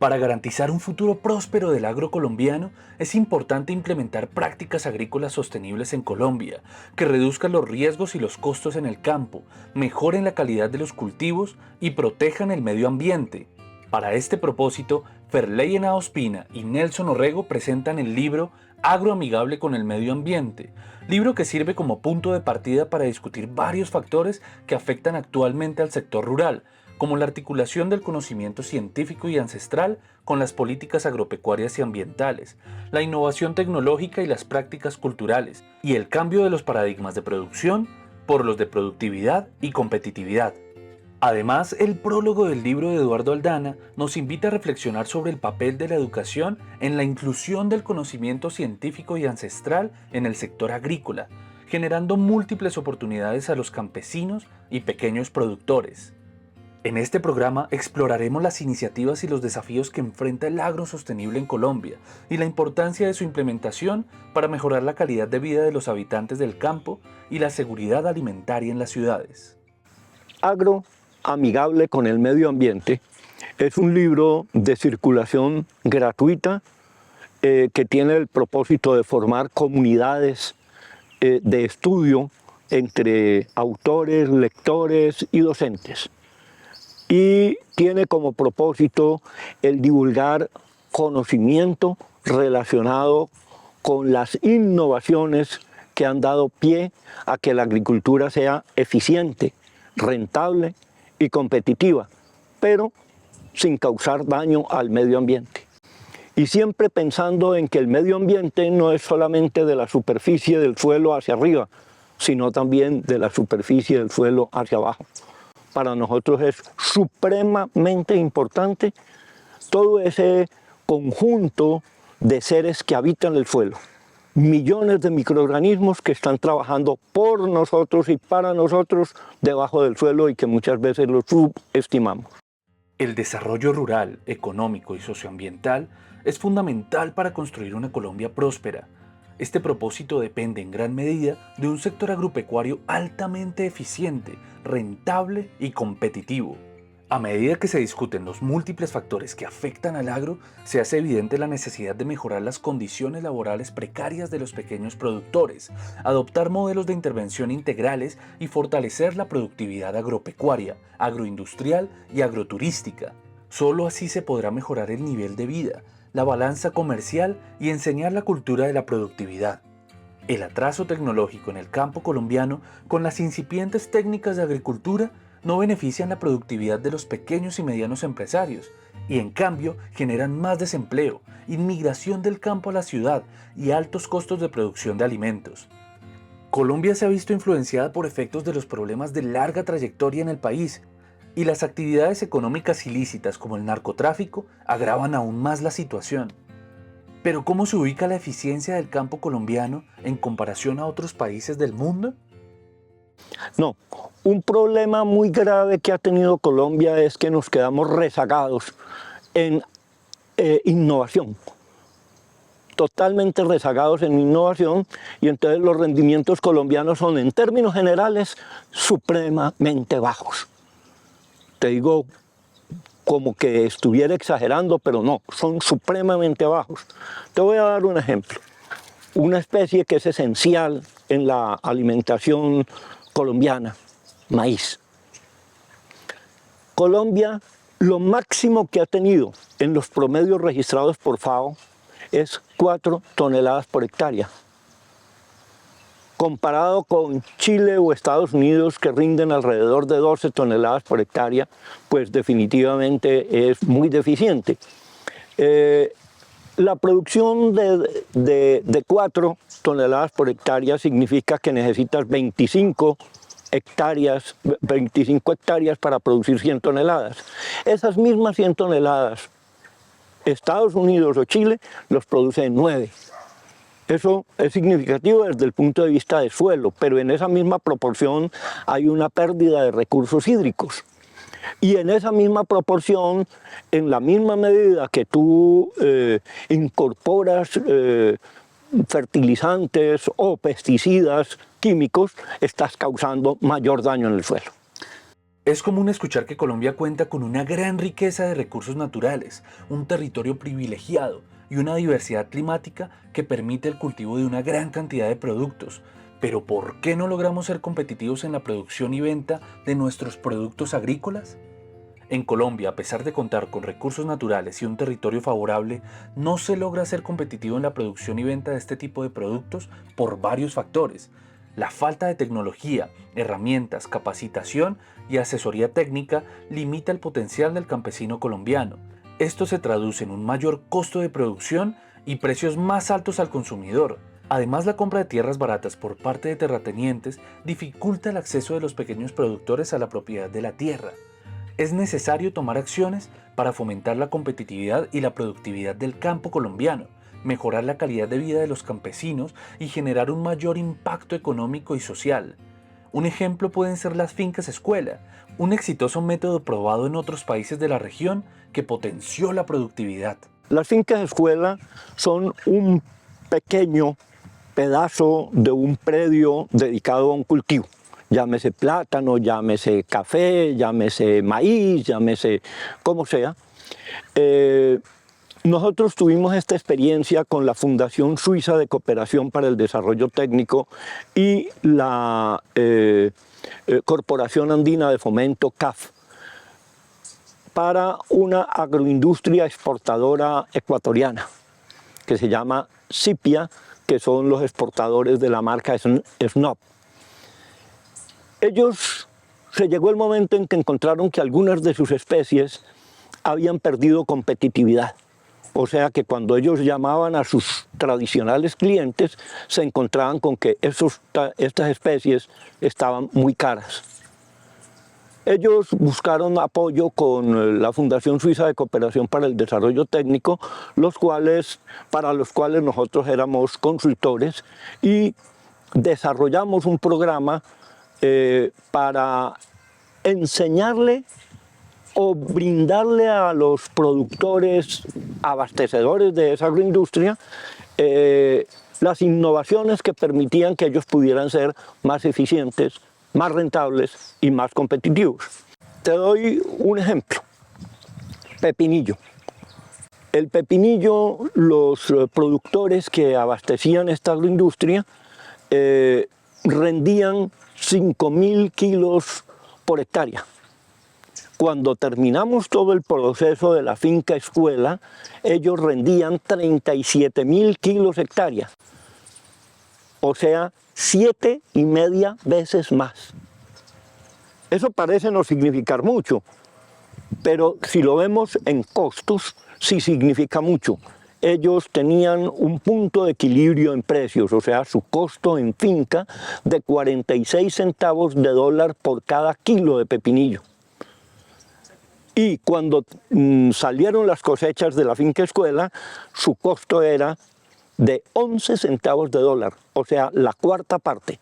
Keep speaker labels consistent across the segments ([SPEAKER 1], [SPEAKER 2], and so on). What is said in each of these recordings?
[SPEAKER 1] Para garantizar un futuro próspero del agro colombiano, es importante implementar prácticas agrícolas sostenibles en Colombia, que reduzcan los riesgos y los costos en el campo, mejoren la calidad de los cultivos y protejan el medio ambiente. Para este propósito, Ferleyen Ospina y Nelson Orrego presentan el libro Agroamigable con el medio ambiente, libro que sirve como punto de partida para discutir varios factores que afectan actualmente al sector rural, como la articulación del conocimiento científico y ancestral con las políticas agropecuarias y ambientales, la innovación tecnológica y las prácticas culturales, y el cambio de los paradigmas de producción por los de productividad y competitividad. Además, el prólogo del libro de Eduardo Aldana nos invita a reflexionar sobre el papel de la educación en la inclusión del conocimiento científico y ancestral en el sector agrícola, generando múltiples oportunidades a los campesinos y pequeños productores. En este programa exploraremos las iniciativas y los desafíos que enfrenta el agro sostenible en Colombia y la importancia de su implementación para mejorar la calidad de vida de los habitantes del campo y la seguridad alimentaria en las ciudades.
[SPEAKER 2] Agroamigable con el medio ambiente es un libro de circulación gratuita que tiene el propósito de formar comunidades de estudio entre autores, lectores y docentes. Y tiene como propósito el divulgar conocimiento relacionado con las innovaciones que han dado pie a que la agricultura sea eficiente, rentable y competitiva, pero sin causar daño al medio ambiente. Y siempre pensando en que el medio ambiente no es solamente de la superficie del suelo hacia arriba, sino también de la superficie del suelo hacia abajo. Para nosotros es supremamente importante todo ese conjunto de seres que habitan el suelo. Millones de microorganismos que están trabajando por nosotros y para nosotros debajo del suelo y que muchas veces los subestimamos.
[SPEAKER 1] El desarrollo rural, económico y socioambiental es fundamental para construir una Colombia próspera. Este propósito depende en gran medida de un sector agropecuario altamente eficiente, rentable y competitivo. A medida que se discuten los múltiples factores que afectan al agro, se hace evidente la necesidad de mejorar las condiciones laborales precarias de los pequeños productores, adoptar modelos de intervención integrales y fortalecer la productividad agropecuaria, agroindustrial y agroturística. Solo así se podrá mejorar el nivel de vida, la balanza comercial y enseñar la cultura de la productividad. El atraso tecnológico en el campo colombiano con las incipientes técnicas de agricultura no benefician la productividad de los pequeños y medianos empresarios y en cambio generan más desempleo, inmigración del campo a la ciudad y altos costos de producción de alimentos. Colombia se ha visto influenciada por efectos de los problemas de larga trayectoria en el país y las actividades económicas ilícitas como el narcotráfico agravan aún más la situación. Pero ¿cómo se ubica la eficiencia del campo colombiano en comparación a otros países del mundo?
[SPEAKER 2] No, un problema muy grave que ha tenido Colombia es que nos quedamos rezagados en innovación. Totalmente rezagados en innovación y entonces los rendimientos colombianos son en términos generales supremamente bajos. Te digo como que estuviera exagerando, pero no, son supremamente bajos. Te voy a dar un ejemplo. Una especie que es esencial en la alimentación colombiana, maíz. Colombia, lo máximo que ha tenido en los promedios registrados por FAO es 4 toneladas por hectárea. Comparado con Chile o Estados Unidos, que rinden alrededor de 12 toneladas por hectárea, pues definitivamente es muy deficiente. La producción de 4 toneladas por hectárea significa que necesitas 25 hectáreas para producir 100 toneladas. Esas mismas 100 toneladas, Estados Unidos o Chile los produce en 9. Eso es significativo desde el punto de vista del suelo, pero en esa misma proporción hay una pérdida de recursos hídricos. Y en esa misma proporción, en la misma medida que tú incorporas fertilizantes o pesticidas químicos, estás causando mayor daño en el suelo.
[SPEAKER 1] Es común escuchar que Colombia cuenta con una gran riqueza de recursos naturales, un territorio privilegiado y una diversidad climática que permite el cultivo de una gran cantidad de productos. Pero ¿por qué no logramos ser competitivos en la producción y venta de nuestros productos agrícolas? En Colombia, a pesar de contar con recursos naturales y un territorio favorable, no se logra ser competitivo en la producción y venta de este tipo de productos por varios factores. La falta de tecnología, herramientas, capacitación y asesoría técnica limita el potencial del campesino colombiano. Esto se traduce en un mayor costo de producción y precios más altos al consumidor. Además, la compra de tierras baratas por parte de terratenientes dificulta el acceso de los pequeños productores a la propiedad de la tierra. Es necesario tomar acciones para fomentar la competitividad y la productividad del campo colombiano, mejorar la calidad de vida de los campesinos y generar un mayor impacto económico y social. Un ejemplo pueden ser las fincas escuela, un exitoso método probado en otros países de la región que potenció la productividad.
[SPEAKER 2] Las fincas escuela son un pequeño pedazo de un predio dedicado a un cultivo. Llámese plátano, llámese café, llámese maíz, llámese como sea. Nosotros tuvimos esta experiencia con la Fundación Suiza de Cooperación para el Desarrollo Técnico y la Corporación Andina de Fomento, CAF, para una agroindustria exportadora ecuatoriana que se llama Cipia, que son los exportadores de la marca Snob. Ellos, se llegó el momento en que encontraron que algunas de sus especies habían perdido competitividad. O sea que cuando ellos llamaban a sus tradicionales clientes, se encontraban con que estas especies estaban muy caras. Ellos buscaron apoyo con la Fundación Suiza de Cooperación para el Desarrollo Técnico, para los cuales nosotros éramos consultores, y desarrollamos un programa para enseñarle o brindarle a los productores, abastecedores de esa agroindustria, las innovaciones que permitían que ellos pudieran ser más eficientes, más rentables y más competitivos. Te doy un ejemplo: pepinillo. El pepinillo, los productores que abastecían esta agroindustria rendían 5.000 kilos por hectárea. Cuando terminamos todo el proceso de la finca escuela, ellos rendían 37.000 kilos hectárea. O sea, 7,5 veces más. Eso parece no significar mucho, pero si lo vemos en costos, sí significa mucho. Ellos tenían un punto de equilibrio en precios, o sea, su costo en finca de 46 centavos de dólar por cada kilo de pepinillo. Y cuando salieron las cosechas de la finca escuela, su costo era de 11 centavos de dólar, o sea, la cuarta parte.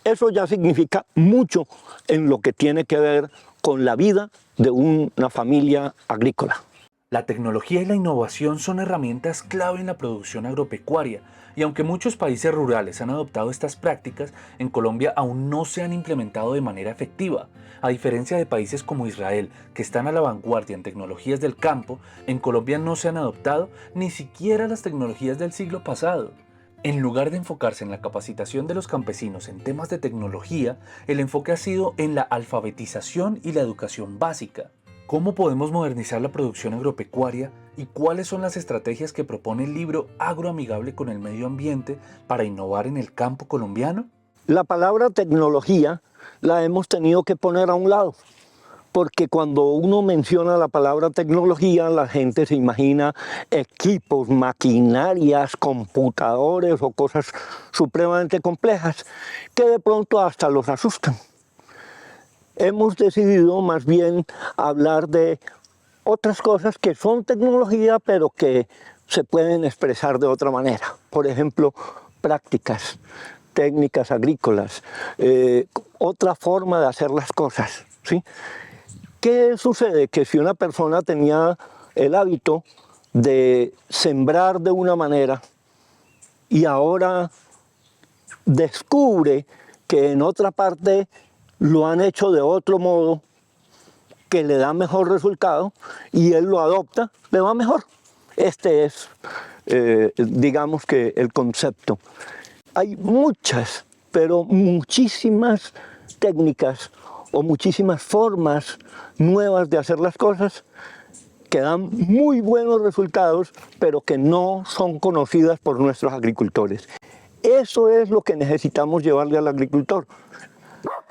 [SPEAKER 2] Eso ya significa mucho en lo que tiene que ver con la vida de una familia agrícola.
[SPEAKER 1] La tecnología y la innovación son herramientas clave en la producción agropecuaria, y aunque muchos países rurales han adoptado estas prácticas, en Colombia aún no se han implementado de manera efectiva. A diferencia de países como Israel, que están a la vanguardia en tecnologías del campo, en Colombia no se han adoptado ni siquiera las tecnologías del siglo pasado. En lugar de enfocarse en la capacitación de los campesinos en temas de tecnología, el enfoque ha sido en la alfabetización y la educación básica. ¿Cómo podemos modernizar la producción agropecuaria y cuáles son las estrategias que propone el libro Agroamigable con el Medio Ambiente para innovar en el campo colombiano?
[SPEAKER 2] La palabra tecnología la hemos tenido que poner a un lado, porque cuando uno menciona la palabra tecnología, la gente se imagina equipos, maquinarias, computadores o cosas supremamente complejas que de pronto hasta los asustan. Hemos decidido más bien hablar de otras cosas que son tecnología, pero que se pueden expresar de otra manera. Por ejemplo, prácticas, técnicas agrícolas, otra forma de hacer las cosas, ¿sí? ¿Qué sucede? Que si una persona tenía el hábito de sembrar de una manera y ahora descubre que en otra parte lo han hecho de otro modo, que le da mejor resultado y él lo adopta, le va mejor. Este es, digamos que el concepto. Hay muchas, pero muchísimas técnicas o muchísimas formas nuevas de hacer las cosas que dan muy buenos resultados, pero que no son conocidas por nuestros agricultores. Eso es lo que necesitamos llevarle al agricultor,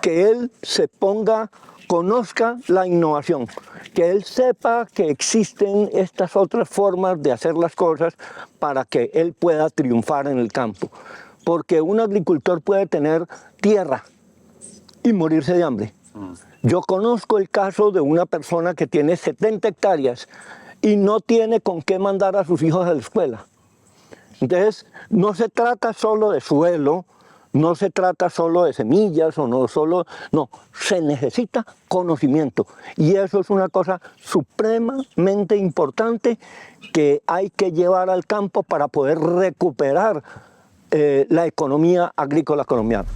[SPEAKER 2] que él se ponga, conozca la innovación, que él sepa que existen estas otras formas de hacer las cosas para que él pueda triunfar en el campo. Porque un agricultor puede tener tierra y morirse de hambre. Yo conozco el caso de una persona que tiene 70 hectáreas y no tiene con qué mandar a sus hijos a la escuela. Entonces, no se trata solo de suelo, no se trata solo de semillas o no solo, no, se necesita conocimiento y eso es una cosa supremamente importante que hay que llevar al campo para poder recuperar la economía agrícola colombiana.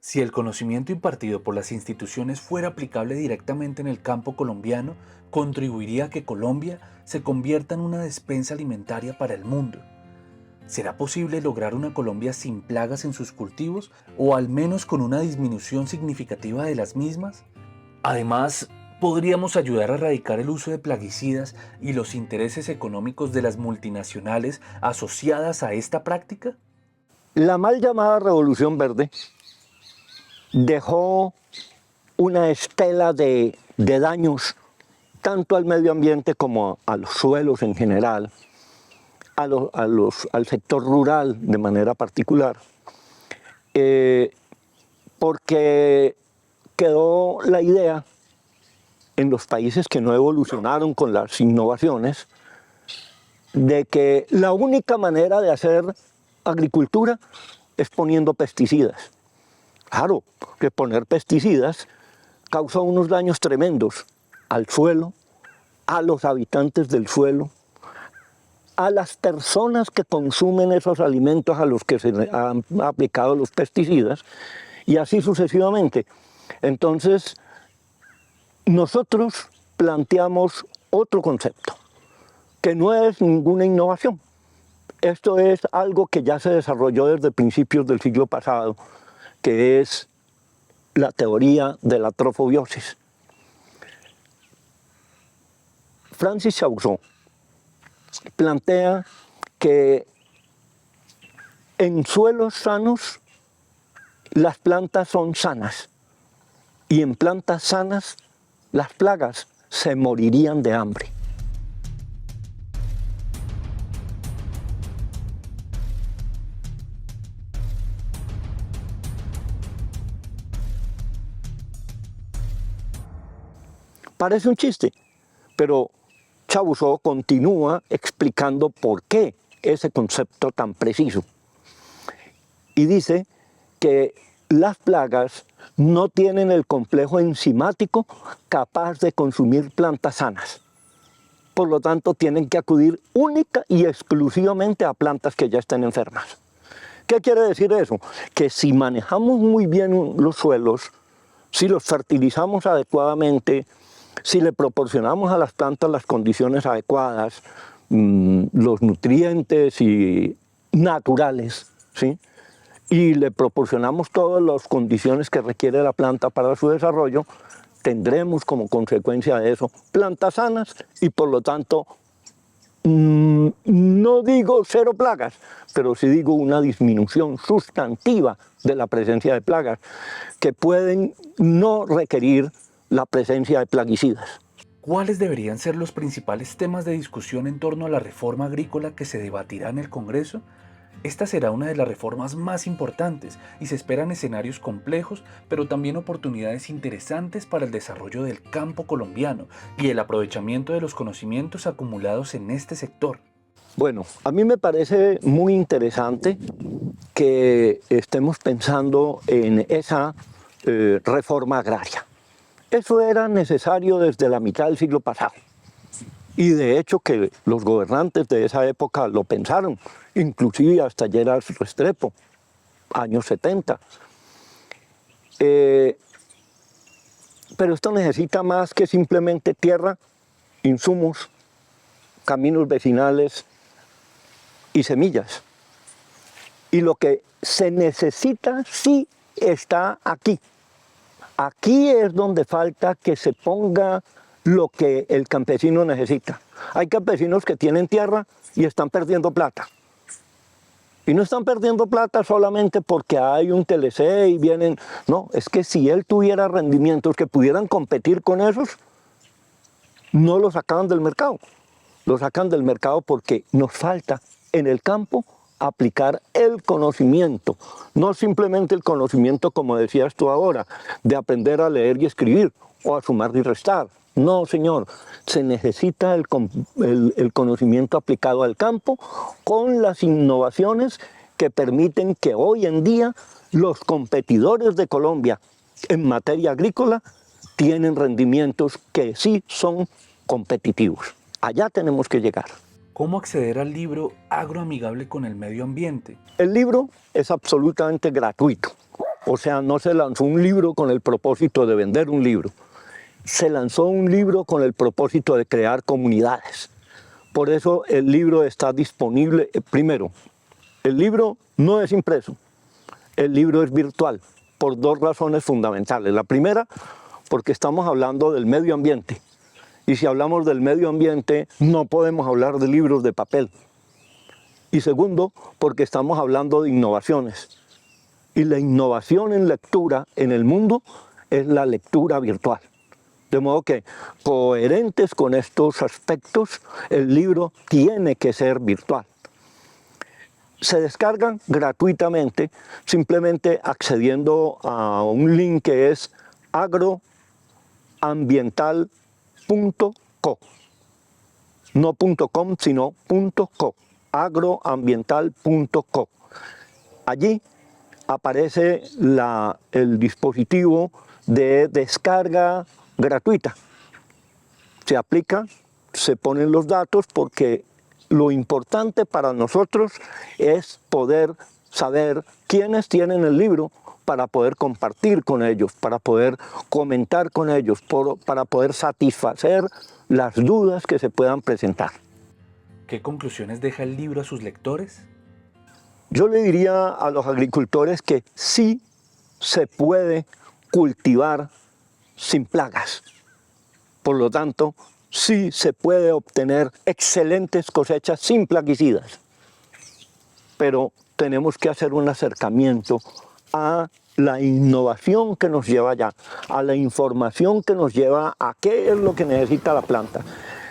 [SPEAKER 1] Si el conocimiento impartido por las instituciones fuera aplicable directamente en el campo colombiano, contribuiría a que Colombia se convierta en una despensa alimentaria para el mundo. ¿Será posible lograr una Colombia sin plagas en sus cultivos o al menos con una disminución significativa de las mismas? Además, ¿podríamos ayudar a erradicar el uso de plaguicidas y los intereses económicos de las multinacionales asociadas a esta práctica?
[SPEAKER 2] La mal llamada Revolución Verde dejó una estela de daños tanto al medio ambiente como a los suelos en general, al sector rural de manera particular, porque quedó la idea en los países que no evolucionaron con las innovaciones de que la única manera de hacer agricultura es poniendo pesticidas. Claro, que poner pesticidas causa unos daños tremendos al suelo, a los habitantes del suelo, a las personas que consumen esos alimentos a los que se han aplicado los pesticidas y así sucesivamente. Entonces, nosotros planteamos otro concepto, que no es ninguna innovación. Esto es algo que ya se desarrolló desde principios del siglo pasado, que es la teoría de la trofobiosis. Francis Chausson plantea que en suelos sanos las plantas son sanas y en plantas sanas las plagas se morirían de hambre. Parece un chiste, pero Chausson continúa explicando por qué ese concepto tan preciso. Y dice que las plagas no tienen el complejo enzimático capaz de consumir plantas sanas. Por lo tanto, tienen que acudir única y exclusivamente a plantas que ya estén enfermas. ¿Qué quiere decir eso? Que si manejamos muy bien los suelos, si los fertilizamos adecuadamente, si le proporcionamos a las plantas las condiciones adecuadas, los nutrientes naturales, ¿sí? Y le proporcionamos todas las condiciones que requiere la planta para su desarrollo, tendremos como consecuencia de eso plantas sanas y por lo tanto, no digo cero plagas, pero sí digo una disminución sustantiva de la presencia de plagas que pueden no requerir la presencia de plaguicidas.
[SPEAKER 1] ¿Cuáles deberían ser los principales temas de discusión en torno a la reforma agrícola que se debatirá en el Congreso? Esta será una de las reformas más importantes y se esperan escenarios complejos, pero también oportunidades interesantes para el desarrollo del campo colombiano y el aprovechamiento de los conocimientos acumulados en este sector.
[SPEAKER 2] Bueno, a mí me parece muy interesante que estemos pensando en esa reforma agraria. Eso era necesario desde la mitad del siglo pasado. Y de hecho que los gobernantes de esa época lo pensaron, inclusive hasta Gerard Restrepo, años 70. Pero esto necesita más que simplemente tierra, insumos, caminos vecinales y semillas. Y lo que se necesita sí está aquí. Aquí es donde falta que se ponga lo que el campesino necesita. Hay campesinos que tienen tierra y están perdiendo plata. Y no están perdiendo plata solamente porque hay un TLC y vienen... No, es que si él tuviera rendimientos que pudieran competir con esos, no los sacaban del mercado. Los sacan del mercado porque nos falta en el campo aplicar el conocimiento. No simplemente el conocimiento, como decías tú ahora, de aprender a leer y escribir o a sumar y restar. No, señor, se necesita el conocimiento aplicado al campo con las innovaciones que permiten que hoy en día los competidores de Colombia en materia agrícola tienen rendimientos que sí son competitivos. Allá tenemos que llegar.
[SPEAKER 1] ¿Cómo acceder al libro Agroamigable con el Medio Ambiente?
[SPEAKER 2] El libro es absolutamente gratuito. O sea, no se lanzó un libro con el propósito de vender un libro. Se lanzó un libro con el propósito de crear comunidades. Por eso el libro está disponible. Primero, el libro no es impreso, el libro es virtual, por dos razones fundamentales. La primera, porque estamos hablando del medio ambiente. Y si hablamos del medio ambiente, no podemos hablar de libros de papel. Y segundo, porque estamos hablando de innovaciones. Y la innovación en lectura en el mundo es la lectura virtual. De modo que, coherentes con estos aspectos, el libro tiene que ser virtual. Se descargan gratuitamente, simplemente accediendo a un link que es agroambiental.co. No .com, sino .co. Agroambiental.co. Allí aparece el dispositivo de descarga gratuita. Se aplica, se ponen los datos porque lo importante para nosotros es poder saber quiénes tienen el libro para poder compartir con ellos, para poder comentar con ellos, para poder satisfacer las dudas que se puedan presentar.
[SPEAKER 1] ¿Qué conclusiones deja el libro a sus lectores?
[SPEAKER 2] Yo le diría a los agricultores que sí se puede cultivar sin plagas. Por lo tanto, sí se puede obtener excelentes cosechas sin plaguicidas. Pero tenemos que hacer un acercamiento a la innovación que nos lleva allá, a la información que nos lleva a qué es lo que necesita la planta.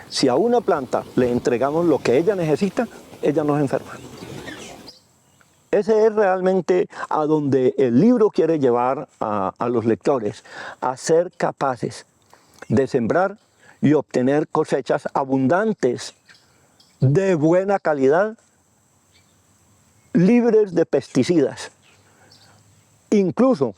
[SPEAKER 2] Si a una planta le entregamos lo que ella necesita, ella no se enferma. Ese es realmente a donde el libro quiere llevar a los lectores, a ser capaces de sembrar y obtener cosechas abundantes, de buena calidad, libres de pesticidas, incluso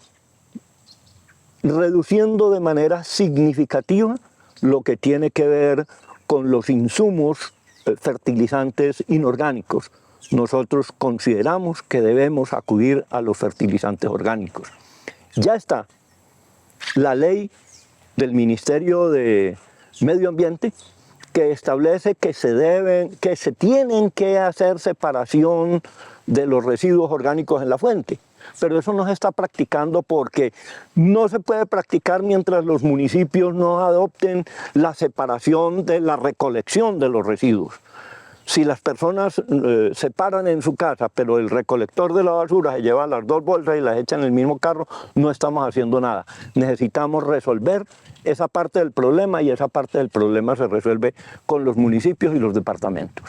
[SPEAKER 2] reduciendo de manera significativa lo que tiene que ver con los insumos fertilizantes inorgánicos. Nosotros consideramos que debemos acudir a los fertilizantes orgánicos. Ya está la ley del Ministerio de Medio Ambiente que establece que se tienen que hacer separación de los residuos orgánicos en la fuente. Pero eso no se está practicando porque no se puede practicar mientras los municipios no adopten la separación de la recolección de los residuos. Si las personas se paran en su casa, pero el recolector de la basura se lleva las dos bolsas y las echa en el mismo carro, no estamos haciendo nada. Necesitamos resolver esa parte del problema y esa parte del problema se resuelve con los municipios y los departamentos.